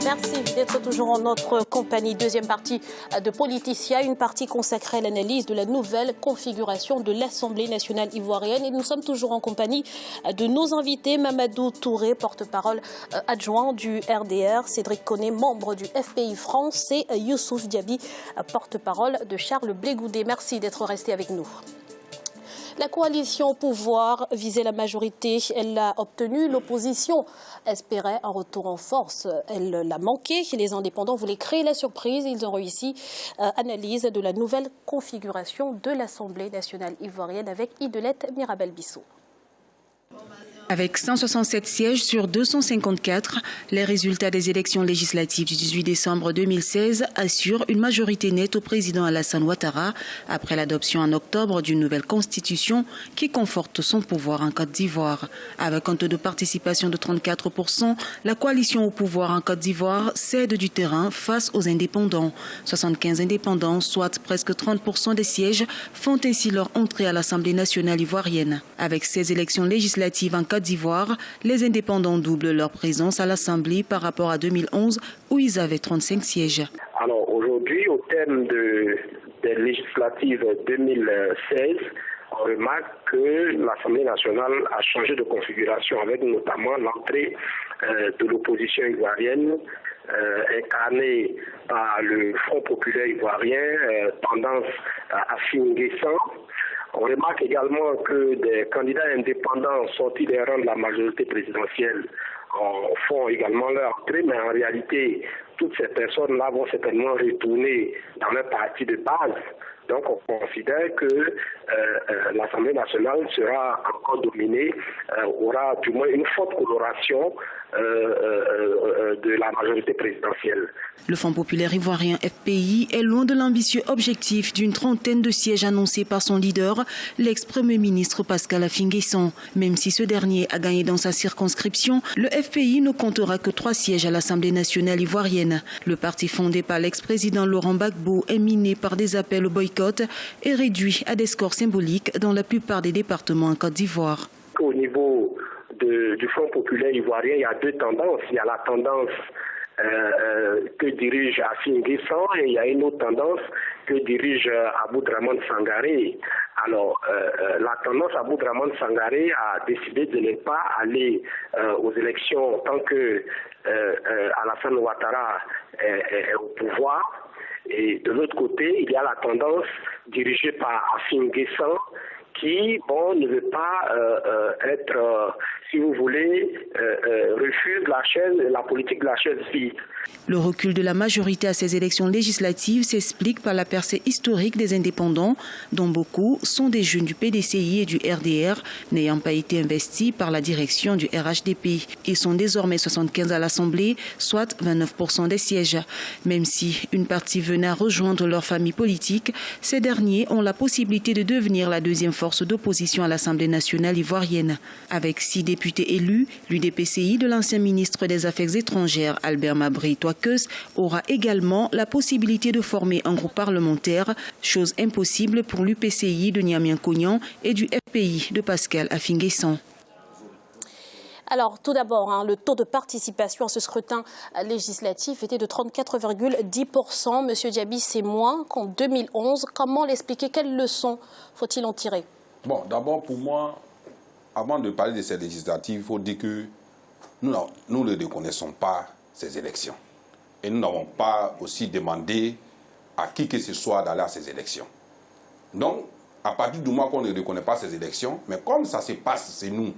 Merci d'être toujours en notre compagnie. Deuxième partie de Politicia, une partie consacrée à l'analyse de la nouvelle configuration de l'Assemblée nationale ivoirienne. Et nous sommes toujours en compagnie de nos invités, Mamadou Touré, porte-parole adjoint du RDR, Cédric Koné, membre du FPI France, et Youssouf Diaby, porte-parole de Charles Blé Goudé. Merci d'être resté avec nous. La coalition au pouvoir visait la majorité, elle l'a obtenue. L'opposition espérait un retour en force, elle l'a manqué. Les indépendants voulaient créer la surprise, ils ont réussi. Analyse de la nouvelle configuration de l'Assemblée nationale ivoirienne avec Idelette Mirabel-Bissot. Avec 167 sièges sur 254, les résultats des élections législatives du 18 décembre 2016 assurent une majorité nette au président Alassane Ouattara après l'adoption en octobre d'une nouvelle constitution qui conforte son pouvoir en Côte d'Ivoire. Avec un taux de participation de 34%, la coalition au pouvoir en Côte d'Ivoire cède du terrain face aux indépendants. 75 indépendants, soit presque 30% des sièges, font ainsi leur entrée à l'Assemblée nationale ivoirienne. Avec ces élections législatives en Côte d'Ivoire, les indépendants doublent leur présence à l'Assemblée par rapport à 2011 où ils avaient 35 sièges. Alors aujourd'hui, au terme des législatives 2016, on remarque que l'Assemblée nationale a changé de configuration avec notamment l'entrée de l'opposition ivoirienne incarnée par le Front populaire ivoirien, tendance à Finguessan. On remarque également que des candidats indépendants sortis des rangs de la majorité présidentielle font également leur entrée, mais en réalité, toutes ces personnes-là vont certainement retourner dans leur parti de base. Donc on considère que l'Assemblée nationale sera encore dominée, aura du moins une forte coloration de la majorité présidentielle. Le Front populaire ivoirien FPI est loin de l'ambitieux objectif d'une trentaine de sièges annoncés par son leader, l'ex-premier ministre Pascal Affi-N'Guessan. Même si ce dernier a gagné dans sa circonscription, le FPI ne comptera que 3 sièges à l'Assemblée nationale ivoirienne. Le parti fondé par l'ex-président Laurent Gbagbo est miné par des appels au boycott et réduit à des scores symboliques dans la plupart des départements en Côte d'Ivoire. Au niveau du Front populaire ivoirien, il y a 2 tendances. Il y a la tendance que dirige Affi-N'Guessan et il y a une autre tendance que dirige Aboudraman Sangaré. Alors, la tendance Aboudraman Sangaré a décidé de ne pas aller aux élections tant que Alassane Ouattara est au pouvoir. Et de l'autre côté, il y a la tendance dirigée par Affi-N'Guessan qui, ne veut pas être, si vous voulez, refuse la politique de la chaise vide. Le recul de la majorité à ces élections législatives s'explique par la percée historique des indépendants, dont beaucoup sont des jeunes du PDCI et du RDR, n'ayant pas été investis par la direction du RHDP. Ils sont désormais 75 à l'Assemblée, soit 29% des sièges. Même si une partie venait à rejoindre leur famille politique, ces derniers ont la possibilité de devenir la deuxième force d'opposition à l'Assemblée nationale ivoirienne. Avec 6 députés élus, l'UDPCI de l'ancien ministre des Affaires étrangères Albert Mabry-Touakeus aura également la possibilité de former un groupe parlementaire, chose impossible pour l'UPCI de Niamey-Cognan et du FPI de Pascal Affi-N'Guessan. Alors, tout d'abord, le taux de participation à ce scrutin législatif était de 34,10%. Monsieur Diaby, c'est moins qu'en 2011. Comment l'expliquer? Quelles leçons faut-il en tirer? Bon, d'abord, pour moi, avant de parler de ces législatives, il faut dire que nous ne reconnaissons pas ces élections. Et nous n'avons pas aussi demandé à qui que ce soit d'aller à ces élections. Donc, à partir du moment qu'on ne reconnaît pas ces élections, mais comme ça se passe chez nous,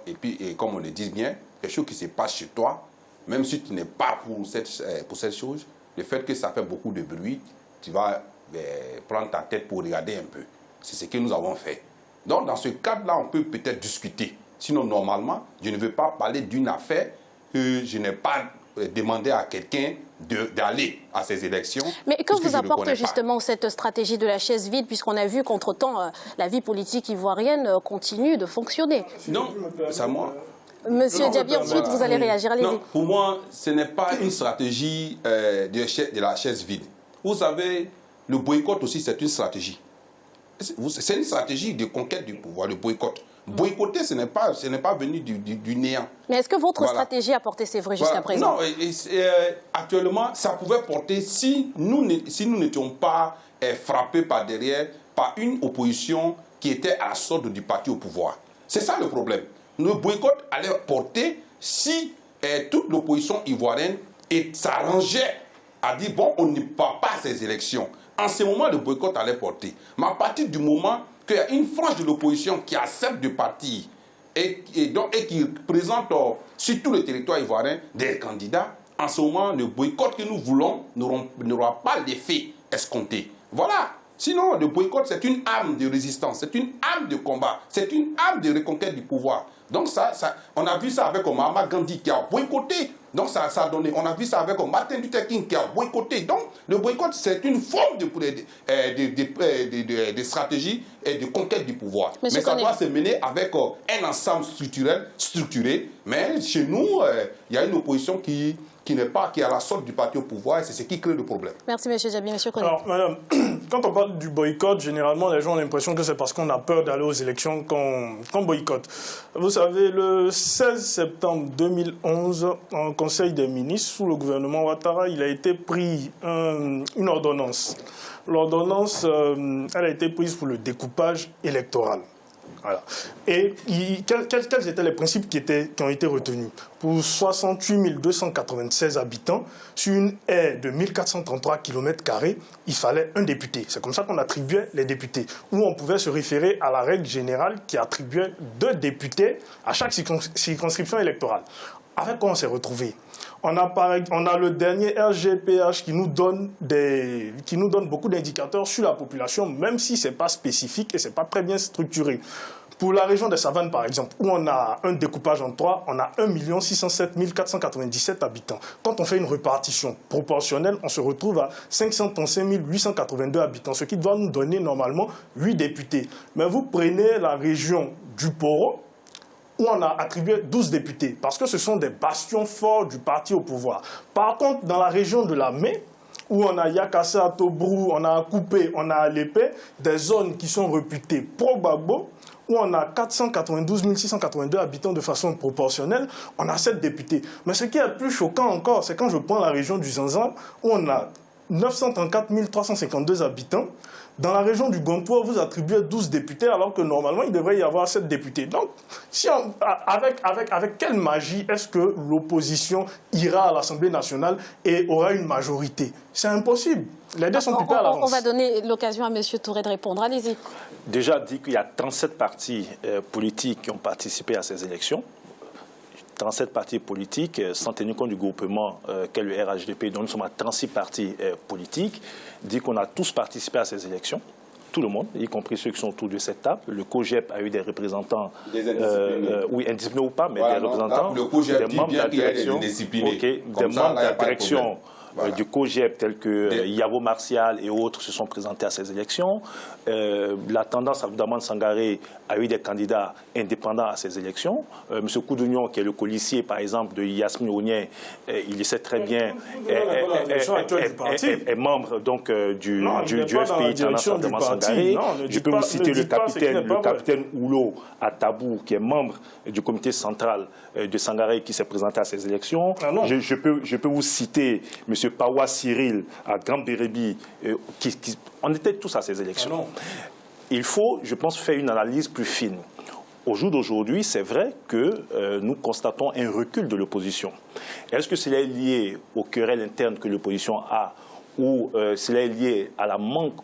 et comme on le dit bien, quelque chose qui se passe chez toi, même si tu n'es pas pour cette chose, le fait que ça fait beaucoup de bruit, tu vas prendre ta tête pour regarder un peu. C'est ce que nous avons fait. Donc, dans ce cadre-là, on peut peut-être discuter. Sinon, normalement, je ne veux pas parler d'une affaire que je n'ai pas demandé à quelqu'un d'aller à ces élections. Mais que vous apporte justement cette stratégie de la chaise vide, puisqu'on a vu qu'entre-temps, la vie politique ivoirienne continue de fonctionner? Non, c'est à moi. Monsieur Diaby, ensuite, vous allez réagir. Allez-y. Pour moi, ce n'est pas une stratégie de la chaise vide. Vous savez, le boycott aussi, c'est une stratégie. C'est une stratégie de conquête du pouvoir, le boycott. Boycotter, ce n'est pas venu du néant. Mais est-ce que votre stratégie a porté ses fruits jusqu'à présent? Non, actuellement, ça pouvait porter si nous n'étions pas frappés par derrière par une opposition qui était à la sorte du parti au pouvoir. C'est ça le problème. Le boycott allait porter si toute l'opposition ivoirienne s'arrangeait à dire, bon, on ne part pas à ces élections. En ce moment, le boycott allait porter. Mais à partir du moment qu'il y a une frange de l'opposition qui accepte de partir et qui présente sur tout le territoire ivoirien des candidats, en ce moment, le boycott que nous voulons n'aura pas l'effet escompté. Voilà. Sinon, le boycott, c'est une arme de résistance, c'est une arme de combat, c'est une arme de reconquête du pouvoir. Donc on a vu ça avec Mahatma Gandhi qui a boycotté. Donc ça a donné. On a vu ça avec Martin Luther King qui a boycotté. Donc le boycott, c'est une forme de stratégie et de conquête du pouvoir. Mais ça doit se mener avec un ensemble structuré. Mais chez nous, il y a une opposition qui est à la sorte du parti au pouvoir et c'est ce qui crée le problème. Merci M. Djabi. M. Koné. Alors, madame, quand on parle du boycott, généralement, les gens ont l'impression que c'est parce qu'on a peur d'aller aux élections qu'on boycotte. Vous savez, le 16 septembre 2011, en Conseil des ministres, sous le gouvernement Ouattara, il a été pris une ordonnance. L'ordonnance, elle a été prise pour le découpage électoral. Voilà. Et quels étaient les principes qui ont été retenus? Pour 68 296 habitants, sur une aire de 1433 km², il fallait un député. C'est comme ça qu'on attribuait les députés. Ou on pouvait se référer à la règle générale qui attribuait 2 députés à chaque circonscription électorale. Avec quoi on s'est retrouvé? On a le dernier RGPH qui nous donne beaucoup d'indicateurs sur la population, même si ce n'est pas spécifique et ce n'est pas très bien structuré. Pour la région des Savanes, par exemple, où on a un découpage en 3, on a 1 607 497 habitants. Quand on fait une répartition proportionnelle, on se retrouve à 535 882 habitants, ce qui doit nous donner normalement 8 députés. Mais vous prenez la région du Poro, où on a attribué 12 députés, parce que ce sont des bastions forts du parti au pouvoir. Par contre, dans la région de la Mé, où on a Yakassa, Tobrou, on a Coupé, on a Alépé, des zones qui sont réputées pro-Gbagbo, où on a 492 682 habitants de façon proportionnelle, on a 7 députés. Mais ce qui est le plus choquant encore, c'est quand je prends la région du Zanzan, où on a 934 352 habitants. Dans la région du Gontois, vous attribuez 12 députés, alors que normalement, il devrait y avoir 7 députés. Donc, avec quelle magie est-ce que l'opposition ira à l'Assemblée nationale et aura une majorité? C'est impossible. Les deux sont plutôt à l'avance. On va donner l'occasion à M. Touré de répondre. Allez-y. Déjà dit qu'il y a 37 partis politiques qui ont participé à ces élections. 37 partis politiques, sans tenir compte du groupement qu'est le RHDP, dont nous sommes à 36 partis politiques, dit qu'on a tous participé à ces élections, tout le monde, y compris ceux qui sont autour de cette table. Le COGEP a eu des représentants, oui, indisciplinés ou pas, mais voilà, des représentants, des membres de la direction, des membres de la direction du COGEP, tels que Yavo Martial et autres, se sont présentés à ces élections. La tendance Abdoumane Sangaré a eu des candidats indépendants à ces élections. M. Koudouignon, qui est le colissier, par exemple, de Yasmine Ounien, il le sait très bien, est membre donc, du FPI Tendance Abdoumane Sangaré. Je peux vous citer le capitaine Oulo Atabou, qui est membre du comité central de Sangaré, qui s'est présenté à ces élections. Je peux vous citer M. Pawa Cyril à Grand Bérébi, on était tous à ces élections. Il faut, je pense, faire une analyse plus fine. Au jour d'aujourd'hui, c'est vrai que nous constatons un recul de l'opposition. Est-ce que cela est lié aux querelles internes que l'opposition a ou cela est lié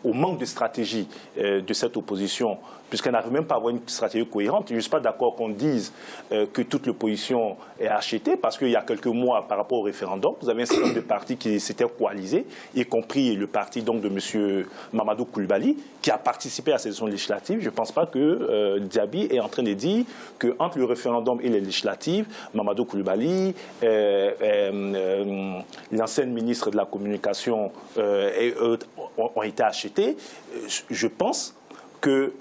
au manque de stratégie de cette opposition, puisqu'elle n'arrive même pas à avoir une stratégie cohérente? Je ne suis pas d'accord qu'on dise que toute l'opposition est achetée, parce qu'il y a quelques mois, par rapport au référendum, vous avez un certain nombre de partis qui s'étaient coalisés, y compris le parti donc, de M. Mamadou Koulibaly, qui a participé à ces élections législatives. Je ne pense pas que Djabi est en train de dire qu'entre le référendum et les législatives, Mamadou Koulibaly, l'ancienne ministre de la Communication, ont été achetés. Je pense qu'il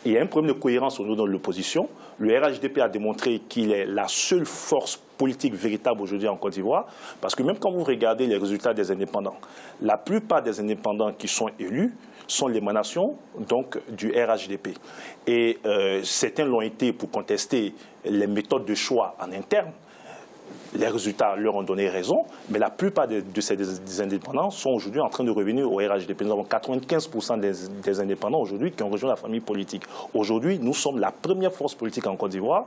y a un problème de cohérence au niveau de l'opposition. Le RHDP a démontré qu'il est la seule force politique véritable aujourd'hui en Côte d'Ivoire, parce que même quand vous regardez les résultats des indépendants, la plupart des indépendants qui sont élus sont l'émanation donc du RHDP. Et certains l'ont été pour contester les méthodes de choix en interne. Les résultats leur ont donné raison, mais la plupart de ces indépendants sont aujourd'hui en train de revenir au RHDP. Nous avons 95% des indépendants aujourd'hui qui ont rejoint la famille politique. Aujourd'hui, nous sommes la première force politique en Côte d'Ivoire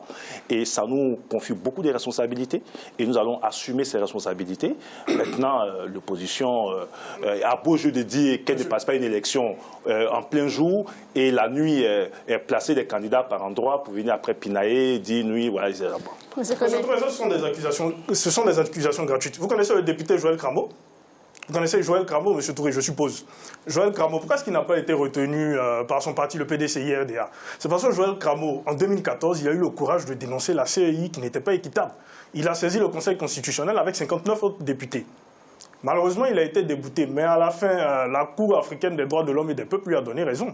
et ça nous confie beaucoup de responsabilités et nous allons assumer ces responsabilités. Maintenant, l'opposition a beau jeu de dire qu'elle ne passe pas une élection en plein jour et la nuit placer des candidats par endroit pour venir après pinailler et dire nuit, voilà, ils bon. Ce sont des accusations gratuites. Vous connaissez le député Joël Crameau? Vous connaissez Joël Crameau, M. Touré, je suppose. Joël Crameau, pourquoi est-ce qu'il n'a pas été retenu par son parti, le PDCI-RDA? C'est parce que Joël Crameau, en 2014, il a eu le courage de dénoncer la CEI qui n'était pas équitable. Il a saisi le Conseil constitutionnel avec 59 autres députés. Malheureusement, il a été débouté, mais à la fin, la Cour africaine des droits de l'homme et des peuples lui a donné raison.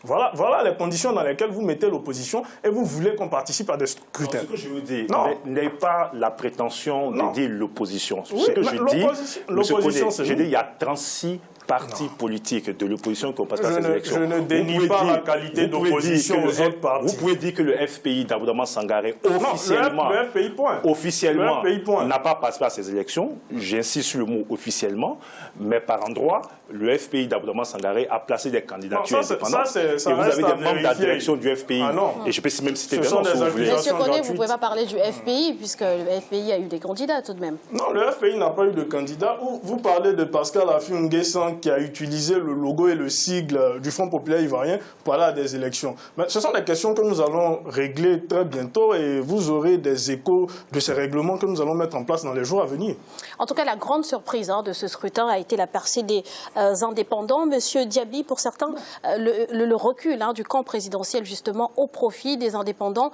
Voilà les conditions dans lesquelles vous mettez l'opposition et vous voulez qu'on participe à des scrutins. Ce que je veux dire, n'est pas la prétention de dire l'opposition. Oui, ce que je dis, l'opposition, c'est il y a 36 partis politiques de l'opposition qui ont passé à ces élections. Je ne dénie pas la qualité d'opposition aux autres partis. Vous pouvez dire que le FPI d'Aboudaman Sangaré officiellement n'a pas passé à ces élections. J'insiste sur le mot officiellement, mais par endroit, le FPI d'Aboudaman Sangaré a placé des candidatures indépendantes. Et vous avez des membres de la direction du FPI. Et je peux même citer des noms si vous voulez. Monsieur Koné, vous ne pouvez pas parler du FPI, puisque le FPI a eu des candidats tout de même. Non, le FPI n'a pas eu de candidat. Vous parlez de Pascal Affi-N'Guessan qui a utilisé le logo et le sigle du Front populaire ivoirien pour aller à des élections. Mais ce sont des questions que nous allons régler très bientôt et vous aurez des échos de ces règlements que nous allons mettre en place dans les jours à venir. En tout cas, la grande surprise de ce scrutin a été la percée des indépendants. Monsieur Diaby, pour certains, le recul du camp présidentiel justement au profit des indépendants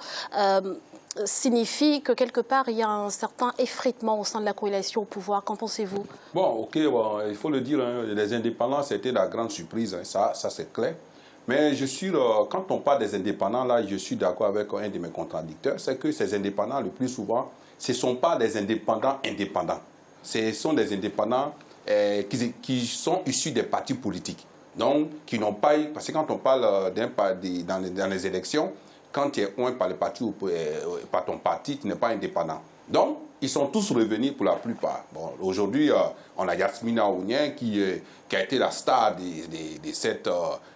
signifie que quelque part il y a un certain effritement au sein de la coalition au pouvoir. Qu'en pensez-vous? Bon, il faut le dire, les indépendants, c'était la grande surprise, ça c'est clair. Mais quand on parle des indépendants, là, je suis d'accord avec un de mes contradicteurs, c'est que ces indépendants, le plus souvent, ce ne sont pas des indépendants indépendants. Ce sont des indépendants qui sont issus des partis politiques. Donc, qui n'ont pas eu, parce que quand on parle dans les élections, quand tu es oint par le parti ou par ton parti, tu n'es pas indépendant. Donc, ils sont tous revenus pour la plupart. Bon, aujourd'hui, on a Yasmina Ounien qui a été la star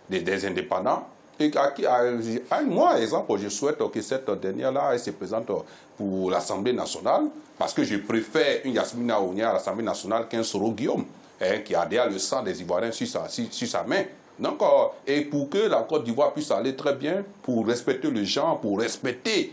des indépendants. Et moi, exemple, je souhaite que cette dernière-là se présente pour l'Assemblée nationale, parce que je préfère une Yasmina Ounien à l'Assemblée nationale qu'un Soro Guillaume, qui a déjà le sang des Ivoiriens sur sa main. Donc, et pour que la Côte d'Ivoire puisse aller très bien, pour respecter le genre, pour respecter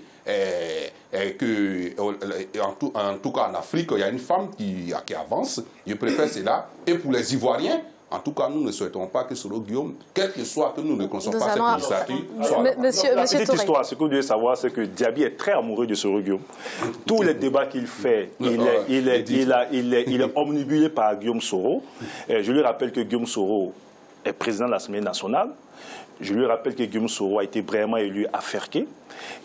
en tout cas en Afrique, il y a une femme qui avance, je préfère cela. Et pour les Ivoiriens, en tout cas, nous ne souhaitons pas que Soro Guillaume, quel que soit que nous ne connaissons pas cette législature, soit la petite histoire, ce que vous devez savoir, c'est que Diaby est très amoureux de Soro Guillaume. Tous les débats qu'il fait, il est omnibulé par Guillaume Soro. Je lui rappelle que Guillaume Soro est président de l'Assemblée nationale. Je lui rappelle que Guillaume Soro a été vraiment élu à Ferké.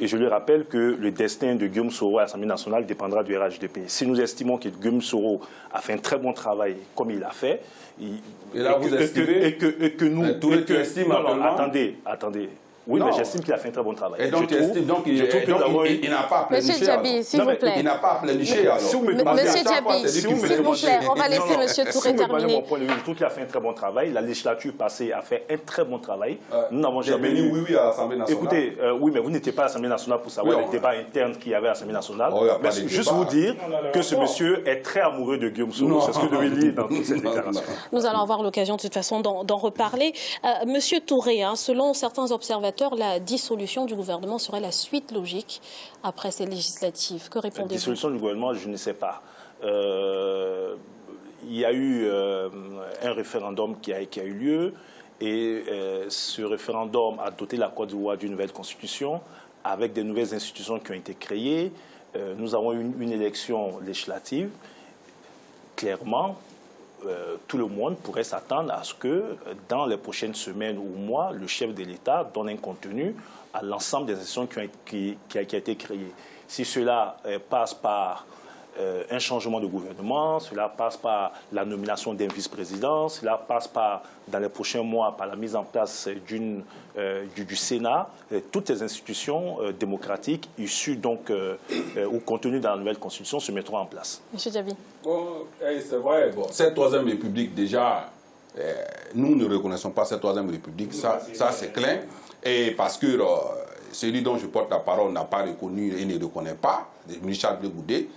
Et je lui rappelle que le destin de Guillaume Soro à l'Assemblée nationale dépendra du RHDP. Si nous estimons que Guillaume Soro a fait un très bon travail comme il l'a fait, attendez. Oui, mais j'estime qu'il a fait un très bon travail. Et donc, il n'a pas pleurniché. Monsieur Diaby, s'il vous plaît. Il n'a pas pleurniché, alors. Monsieur Diaby, s'il vous plaît, on va laisser Monsieur Touré terminer. Mon point de vue, je trouve qu'il a fait un très bon travail. La législature passée a fait un très bon travail. Nous n'avons jamais eu oui à l'Assemblée nationale. Écoutez, oui, mais vous n'étiez pas à l'Assemblée nationale pour savoir les débats internes qu'il y avait à l'Assemblée nationale. Mais juste vous dire que ce monsieur est très amoureux de Guillaume Soro. C'est ce que je devais lire dans toutes ces déclarations. Nous allons avoir l'occasion de toute façon d'en reparler. Monsieur Touré, selon certains observateurs, la dissolution du gouvernement serait la suite logique après ces législatives. Que répondez-vous? La dissolution du gouvernement, je ne sais pas. Il y a eu un référendum qui a eu lieu et ce référendum a doté la Côte d'Ivoire d'une nouvelle constitution avec des nouvelles institutions qui ont été créées. Nous avons eu une élection législative. Clairement, tout le monde pourrait s'attendre à ce que, dans les prochaines semaines ou mois, le chef de l'État donne un contenu à l'ensemble des institutions qui a été créées. Si cela passe par un changement de gouvernement, cela passe par la nomination d'un vice-président, cela passe par, dans les prochains mois, par la mise en place du Sénat, toutes les institutions démocratiques issues donc ou contenues dans la nouvelle Constitution se mettront en place. Monsieur Diaby. Bon, c'est vrai, cette troisième République, déjà, nous ne reconnaissons pas cette troisième République, ça c'est clair, et parce que celui dont je porte la parole n'a pas reconnu et ne reconnaît pas, Charles Blé Goudé.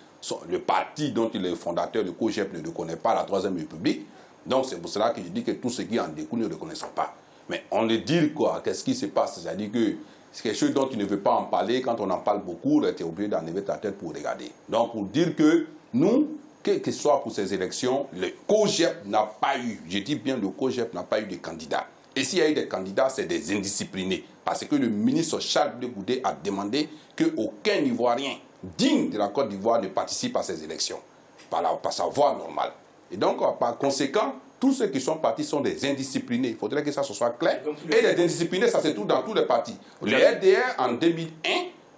Le parti dont il est fondateur, le COJEP, ne reconnaît pas la Troisième République. Donc c'est pour cela que je dis que tout ce qui en découle ne reconnaissent pas. Mais on ne dit quoi? Qu'est-ce qui se passe? C'est-à-dire que c'est quelque chose dont tu ne veux pas en parler. Quand on en parle beaucoup, tu es obligé d'enlever ta tête pour regarder. Donc pour dire que nous, quel que soit pour ces élections, le COJEP n'a pas eu, je dis bien le COJEP n'a pas eu de candidats. Et s'il y a eu des candidats, c'est des indisciplinés. Parce que le ministre Charles Blé Goudé a demandé qu'aucun Ivoirien digne de la Côte d'Ivoire ne participe à ces élections, par sa voie normale. Et donc, par conséquent, tous ceux qui sont partis sont des indisciplinés. Il faudrait que ça se soit clair. Et les indisciplinés, ça se trouve dans tous les partis. Le RDR, en 2001,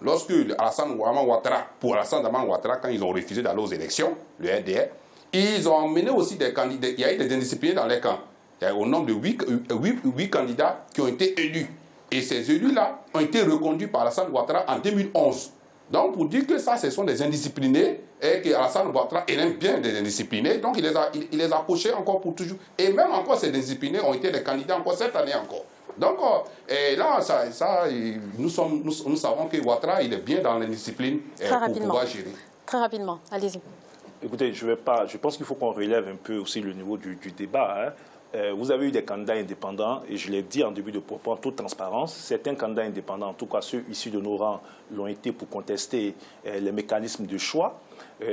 lorsque Alassane Ouattara, quand ils ont refusé d'aller aux élections, le RDR, ils ont emmené aussi des candidats. Il y a eu des indisciplinés dans les camps. Il y a au nombre de 8 candidats qui ont été élus. Et ces élus-là ont été reconduits par Alassane Ouattara en 2011. Donc, pour dire que ça, ce sont des indisciplinés, et qu'Alassane Ouattara, il aime bien des indisciplinés, donc il les a pochés encore pour toujours. Et même encore, ces indisciplinés ont été des candidats encore cette année encore. Donc, et là, nous savons que Ouattara, il est bien dans l'indiscipline pour pouvoir gérer. Très rapidement, allez-y. Écoutez, je pense qu'il faut qu'on relève un peu aussi le niveau du débat. Hein. Vous avez eu des candidats indépendants, et je l'ai dit en début de propos en toute transparence, certains candidats indépendants, en tout cas ceux issus de nos rangs, l'ont été pour contester les mécanismes de choix.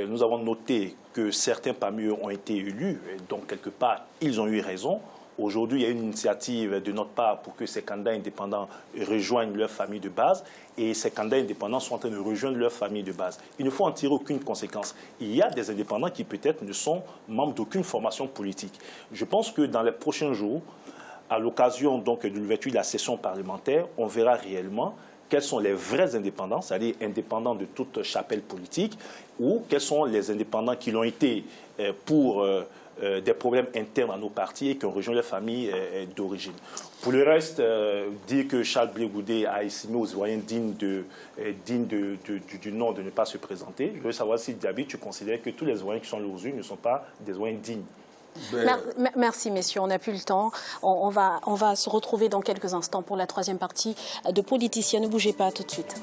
Nous avons noté que certains parmi eux ont été élus, donc quelque part, ils ont eu raison. Aujourd'hui, il y a une initiative de notre part pour que ces candidats indépendants rejoignent leur famille de base, et ces candidats indépendants sont en train de rejoindre leur famille de base. Il ne faut en tirer aucune conséquence. Il y a des indépendants qui peut-être ne sont membres d'aucune formation politique. Je pense que dans les prochains jours, à l'occasion donc de l'ouverture de la session parlementaire, on verra réellement quels sont les vrais indépendants, c'est-à-dire indépendants de toute chapelle politique, ou quels sont les indépendants qui l'ont été pour des problèmes internes à nos partis et qui ont rejoint les familles d'origine. Pour le reste, dire que Charles Blé Goudé a estimé aux Ivoiriens dignes du nom de ne pas se présenter, je veux savoir si, Diaby, tu considères que tous les Ivoiriens qui sont aux urnes ne sont pas des Ivoiriens dignes. Merci, messieurs. On n'a plus le temps. On va se retrouver dans quelques instants pour la troisième partie de Politicien. Ne bougez pas, tout de suite.